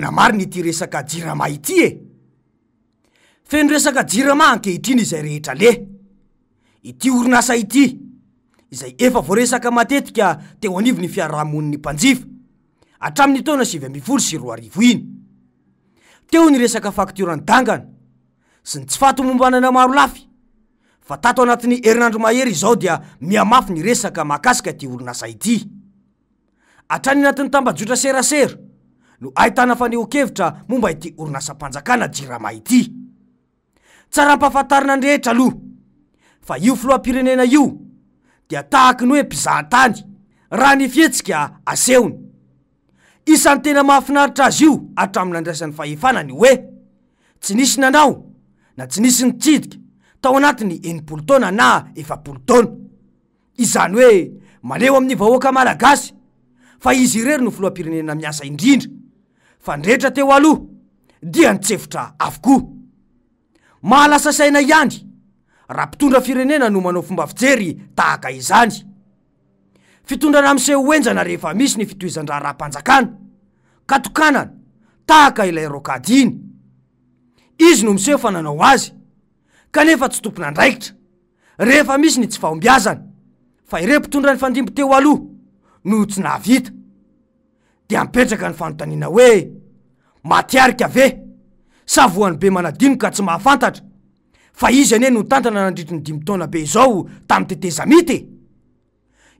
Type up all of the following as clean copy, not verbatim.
ahoana marina ity resaka jirama ity e. Feno resaka jirama ankehitriny izay rehetra le. Ity orinasa ity izay efa voaresaka matetika teo anivon'ny fiarahamoniny mpanjifa hatramin'ny taona 2024 iny. Teo ny resaka fakturany dangana sy ny tsy fatomombanana maro lafy. Fa tato anatin'ny herinandro mahery izao dia miamafy ny resaka mahakasika ty orinasa ity. Hatrany anatin'ny tambajotra serasera no ahitana faneho-kevitra momba ity orinasam-panjakana jirama ity. Tsara ampahafantarina ny rehetra aloha fa io filoham-pirenena io dia tahaka ny hoe mpizahatany raha ny fihetsika asehony. Isan'ny tena mahafinaritra azy io hatramin'ny andraisan'ny fahefanany hoe tsy nisy nanao na tsy nisy nitsidika tao anatin'ny 80 taona na 70 taona. Izany hoe maneho amin'ny vahoaka malagasy fa izy irery no filoham-pirenena miasa indrindra, fa ny rehetra teo aloha dia nitsefotra avokoa. Mahalasa saina ihany raha mpitondra firenena no manao fomba fijery tahaka izany. Fitondrana miseho enjana rehefa misy ny fitohizan-draha raha-mpanjakana katokanana tahaka ilay rokadiny. Izy no miseho fa nanao azy kanefa tsy tompona andraikitra rehefa misy ny tsy fahombiazana, fa ireo mpitondra ny fandimby teo aloha no tsy nahavita dia mipetraka ny fanontaniana hoe matiarika ve sa voan'ny be manadino ka tsy mahafantatra fa izy ane no tantana nandritry ny 5 taona be izao tamin'ny teteza mity.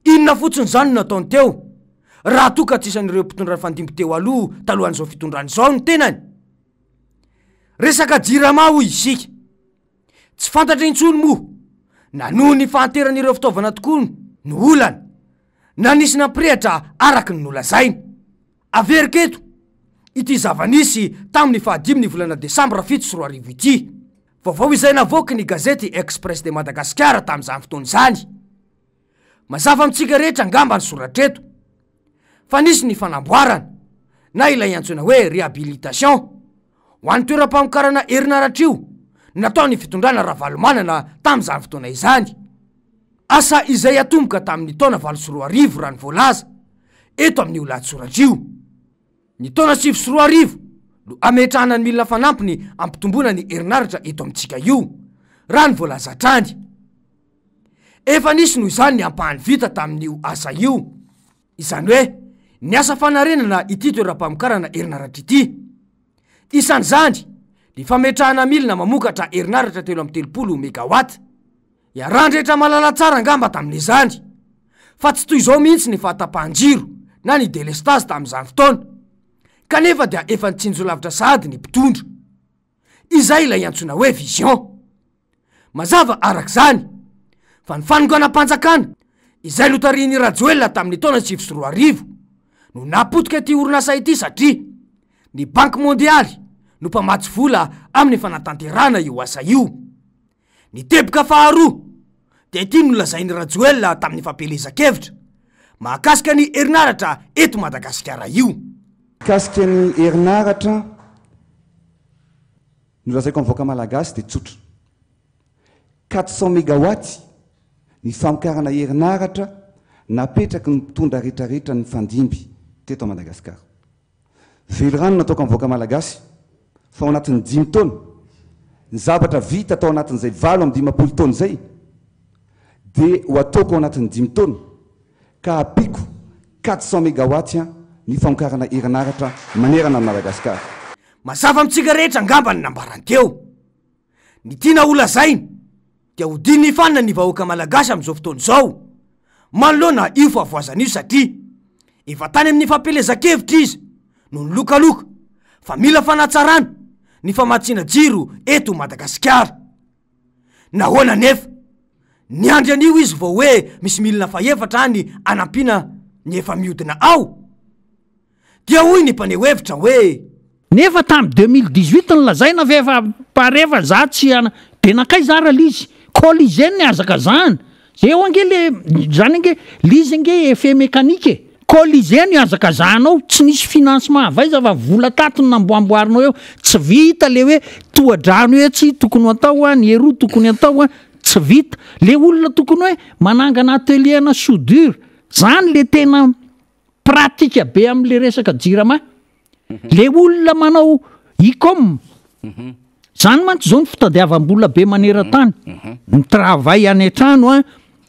Inona fotsiny zany no nataony teo raha toa ka tsy isan'ireo mpitondra ny fandimby teo aloha talohan'izao fitondrany izao ny tenany. Resaka jirama hoy isika tsy fantatra intsony moa na noho ny fahanteran'ireo fitaovana tokoa no olana na nisy nampirehatra araky ny nolazaina. Averiketo ity zava-nisy tamin'ny 15 volana Desambra 7 ity. Vaovao izay navoaky ny gazety Express de Madagascar tamin'izany fotoana izany. Mazava amintsika rehetra angamba ny soratreto fa nisy ny fanamboarana na ilay antsoina hoe réhabilitation ho an'ny toeram-pamokarana herinaratra io nataony fitondrana Ravalomanana tamin'izany fotoana izany. Asa izay atomboka tamin'ny taona 2024 raha ny voalaza eto amin'ny olatsoratra io. Ny taona 2024 no ametrahana ny milina fanampiny ampitomboana ny herinaratra eto amintsika io raha ny voalaza hatrany. Efa nisy noho izany ny ampahany vita tamin'io asa io. Izany hoe ny asa fanarenana ity toeram-pamokarana herinaratra ity. Isan'izany ny fametrahana milina mamokatra herinaratra 330 megawatt. Iarandrehetra malala tsara angamba tamin'izany fa tsy toy izao mihitsy ny fahatapahan-jiro na ny delestage tamin'izany fotoana kanefa dia efa nitsinjolavitra sahady ny mpitondra. Izay ilay antsoina hoe vision. Mazava arak'izany fa ny fanonganam-panjakana izay lotarin'ny Rajoelina tamin'ny taona 2024 no napotika ty orinasa ity satria ny Banky Mondialy no mpamatsy vola amin'ny fanatanterana io asa io. Ny teboka faharoa dia ity no lazain'ny Rajoelina tamin'ny fampelezan-kevitra mahakasika ny herinaratra eto Madagasikara io. Kasika ny herinaratra no lazaiko amin'ny vahoaka malagasy dia tsotra. 400 mégawatt ny famokarana herinaratra napetraky ny mpitondra rehetrarehetra ny fandimby teto Madagasikara. Velirano nataoko amin'ny vahoaka malagasy fa ao anatin'ny 5 taona ny zavatra vita atao anatin'izay 20 taona zay dia ho ataoko ao anatin'ny 5 taona ka apiko 400 mégawatt ny famokarana herinaratra manerana amin'ny Madagasikara. Mazava amintsika rehetra angamba ny nambaranteo. Ny tiana olazaina dia hodiny fanina ny vahoaka malagasy amin'izao fotoana izao. Manoloana io fahavoazana io satria efa tany amin'ny fampelezan-kevitra izy no ny lokaloka fa mila fanatsarana ny famatsiana jiro eto Madagasikara. Nahoana nefa ny andrian'io izy vao hoe misy milina faefatra any anampiana ny efa mihodina ao. Dia hoy ny mpaneho hevitra hoe nefa tamin'ny 2018 ny lazaina ve efa pareva za tsy de nakay zara lizy colligène ny azaka zany zay ho ange le zany ange lizy ange effet mécanique colligène azaka zanao tsy nisy financement avaiza va vola tato namboamboarinao eo tsy vita le hoe toadrano hoe tsy tokony atao ny heroa tokony atao tsy vita le olona tokony hoe manangana atelier na soudure zany le tena pratika be am'le resaka jirama. le olona manao icom zany mantsy zao ny fitadiavam-bola be maneran-tany ny travay any an-trano a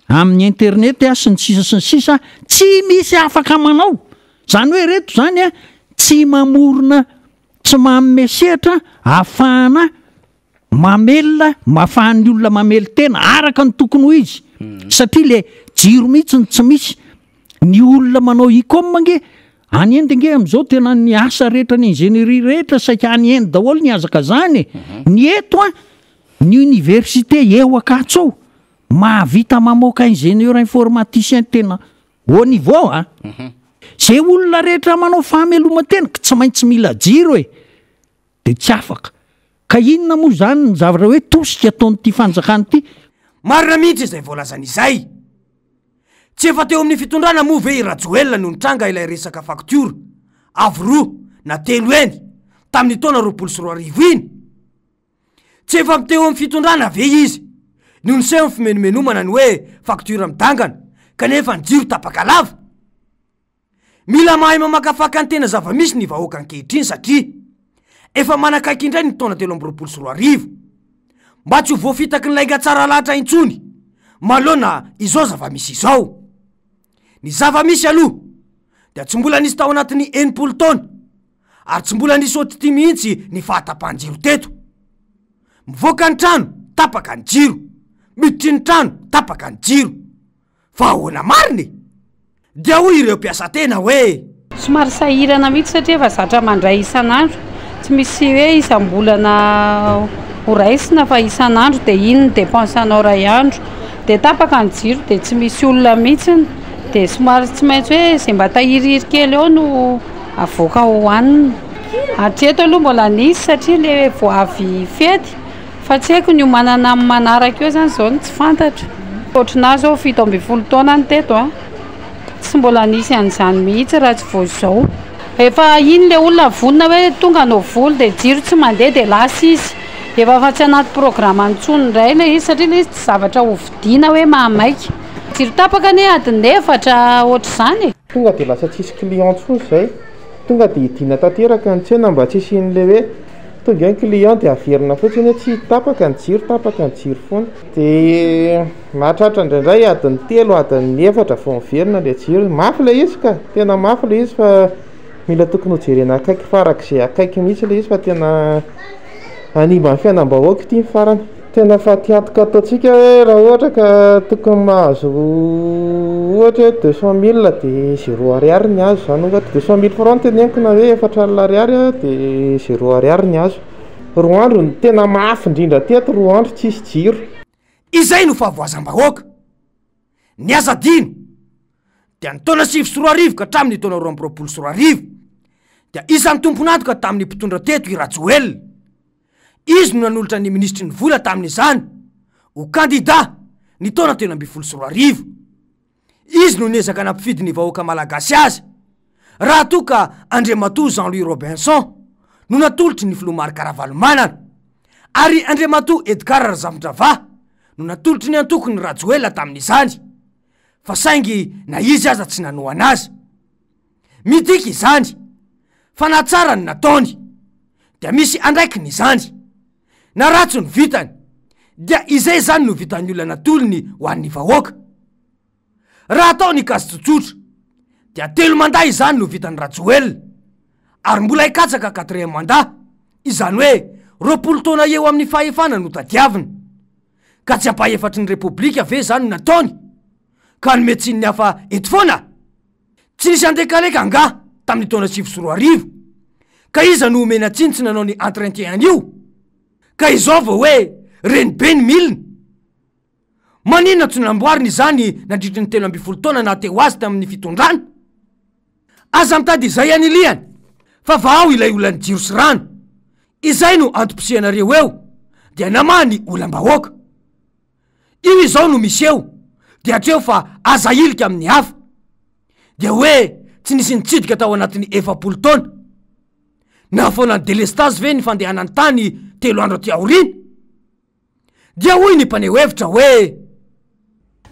amin'ny internet a sy ny sisa tsy misy afaka manao zany hoe reto zany a tsy mamorona tsy manome sehatra ahafahana mamelona mahafahan'ny olona mamely tena araka ny tokony ho izy satria le jiro mihitsy ny tsy misy ny olona manao icom nge any eny nge am'izao tena ny asa rehetra ny ingénierie rehetra saika any eny daholo ny azaka zany ny eto a ny université eo akatsao mahavita mamoaka ingénieur informaticien tena au niveau a zay olona rehetra manao fahameloma tena ka tsy maintsy mila jiro e de tsy afaka ka inona moa zany ny zavatra hoe tosika ataonyity fanjakany ity marina mihitsy izay voalazany izay tsy efa teo amin'ny fitondrana moa ve irajoelona no nitranga ilay resaka faktura avy roa na telo eny tamin'ny taona 2024 iny tsy efa teo amin'ny fitondrana ve izy no ny seho ny fimenomenomana ny hoe faktura midangana kanefa ny jiro tapaka lava mila mahay mamakafaka ny tena zava-misy ny vahoaka ankehitriny satria efa manakaiky indray ny taona 2024 mba tsy ho voafitaky ny lainga tsara lahatra intsony malona izao zava-misy izao ny zava-misy aloha dia tsy mbola nisy tao anatin'ny 80 taona ary tsy mbola nisy otity mihitsy ny fahatapahan-jiro teto mivoaka ny trano tapaka ny jiro miditry ny trano tapaka ny jiro fa ahoana mariny dia hoy ireo mpiasa tena hoe somary sahirana mihitsy satria efa zatra mandray isan'andro tsy misy hoe isam-bolana ho raisina fa isan'andro dia iny ny dépense anao ray andro dia tapaka ny jiro dia tsy misy olona mihitsiny dia somary tsy maintsy hoe izay mba tahiriry kely eo no avoaka hohanina hatreto aloha mbola nisy satria le voavy fety fa tsy haiko ny manana amin'ny manaraka eo zany zao ny tsy fantatra ohatranazy ao 17 taona ny teto a tsy mbola nisy an'izany mihitsy raha tsy vao zao efa iny le olona vonina hoe tonga no voly dia jiro tsy mandeha dia lasa izy efa fa tsy anaty programa antsony indray le izy satria le izy tsy zavatra hovidiana hoe mahamaika jiro tapaka ne adiny efatra ohatr'izany tonga dia lasa tsisy client tsony zay tonga dia idina tanteraka ny tsena mba tsisy in'le hoe tonga ny client dia averina fotsiny hoe tsy tapaka ny jiro foana dia mahatratra indraindray adiny 3 adiny 4 vao miverina le jiro mafy le izy ka tena mafy le izy fa mila tokony hojerena akaiky farak'izay akaiky mihitsy le izy fa tena animba ny fiainam-bahoaka ity ny farany tena fa tiantoka ataontsika hoe raha ohatra ka tokony mahazo ohatra hoe 200 000 dia 0 ariary ny azo zany ohatra 200 000 francs teneniko na hoe 4 ariary dia 0 ariary ny azo roa andro ny tena mafy indrindra teto roa andro tsisy jiro izay no fahavoazam-bahoaka ny aza dino dia ny taona 2024 ka hatramin'ny taona 2024 dia isan'ny tompon'antoka tamin'ny mpitondra teto i Rajoelina izy no nanolotra ny ministry ny vola tamin'izany ho kandida ny taona 2024 izy no niezaka nampifidy ny vahoaka malagasy azy raha toa ka Andriamatoa Jean-Louis Robinson no natolotry ny Filomary Karavalomanana ary Andriamatoa Edgar Razafintravà no natolotry ny antoko ny Rajoelina tamin'izany fa saingy na izy aza tsy nanoana azy midika izany fa na tsara ny nataony dia misy andraikiny izany na ratso ny vitany dia izay zany no vitan'ny olona natolony ho an'ny vahoaka raha atao ny kasy tsotsotra dia 3 mandat izany no vitan'ny Rajoelina ary mbola hikatsaka 4e mandat izany hoe 20 taona eo amin'ny fahefana no tadiavina ka tsy ampahefatry ny repoblika ve zany no nataony ka nometsiny ny hafa eto foana tsy nisy andekaleka anga tamin'ny taona 2024 ka iza no omena tsiny tsy nanao ny entretien an'io ka izao vao hoe reny be ny milina maninona tsy namboariny izany nandritry ny 13 taona na teo azy tamin'ny fitondrana aza mitady izay aniliany fa va ao ilay olany jiro sy rano izay no antom-posianareo eo dia namany olam-bahoaka io izao no misy eo dia hatreo fa aza ilika amin'ny hafa dia hoe tsy nisy nitsidika tao anatin'ny 40 taona na foanany delestage ve ny fandehanany tany 3 andro aty aoriny dia hoy ny mpaneho hevitra hoe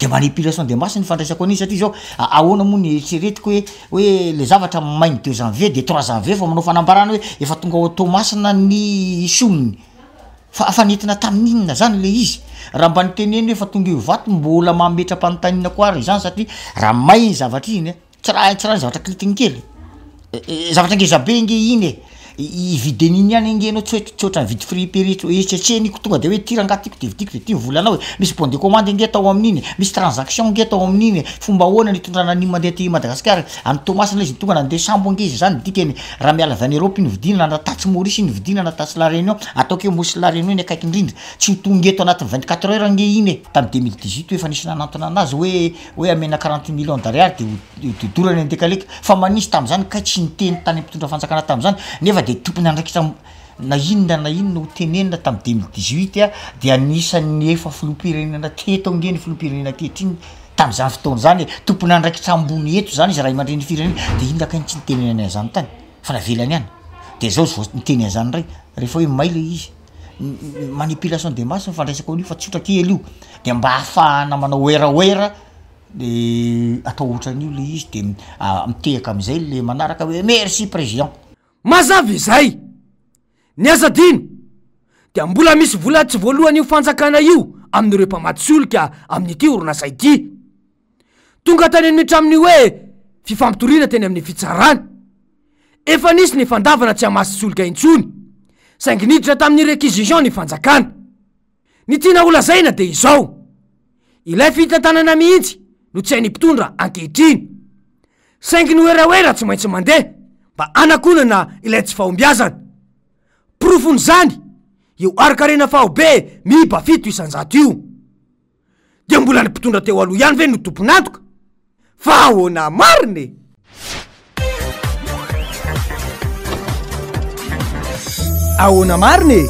de manipulation de masse ny fandraisako an'izy satria zao ahoana moa ny eritreretiko hoe le zavatra mainy 2 janvier de 3 janvier fa manao fanambarana hoe efa tonga automasina ny soniny fa nentina tamin'inona zany le izy raha mba nyteneny hoe fa tonga io vato mbola mametra-panotanina koa ary zany satria raha may ny zavatra iny tsy raha ny zavatra kritinikely zavatra ngezabe inge iny ivideniny ihany inge anao tsotra vidy friperetra etretreny ko tonga de hoe tirangatiko de vidiko de ty volanao hoe misy bon de commande inge atao amin'iny misy transaction inge atao amin'iny fomba ahoana nitondrana ny mandeha ty Madagasikara any Tomasina izy tonga nandeha sambo inge izy zany dikany raha miala avy any Europe iny vidina na tatsy Maurice iny vidina na tatsy La Réunion ataoko hoe mosy La Réunion iny akaiky indrindra tsy tonga eto anatin'ny 24 heures inge iny tamy 2018 efa nisy nanantona anazy hoe amena 40 millions d'ariary de dorany andekaleka fa manisy tam'zany ka tsy niteny tany ampitondra fanjakana tam'zany nefa de tompony andraikitra na inona ho tenenina tamy 2018 de anisan'ny efa filopirenena teto nge ny filopirenena tetriny tam'zany fotoana zany tompony andraikitra ambony eto zany izy raha mandreny firenena de inona ka tsy nitenenana zany tany fa navelany any de zao vo niteny zany ray rehefa hoe may le izy manipulation de masse fandraisako an'io fa tsotra kely io de mba ahafahana manao oera de atao ohatran'io le izy de mitehaka am'izay le manaraka hoe merci président mazavy izay ny azadino dia mbola misy vola tsy voalohany io fanjakana io amin'ireo mpamatsoloka amin'ity orinasa ity tonga tany amin'nitra amin'ny hoe fifampitoriana teny amin'ny fitsarana efa nisy ny fandavana tsy hamasitsoloka intsony saingy niditra tamin'ny réquisition ny fanjakana ny tiana olazaina de izao ilay fitantanana mihitsy no tsy hainy mpitondra ankehitriny saingy ny oeraoera tsy maintsy mandeha mba anakonana ilay tsy fahombiazana profony zany eo arakarena fahobe miba fito isanjato io de mbola ny mpitondra teo aloha ihany ve no tomponantoka fa ahoana mariny ahoana mariny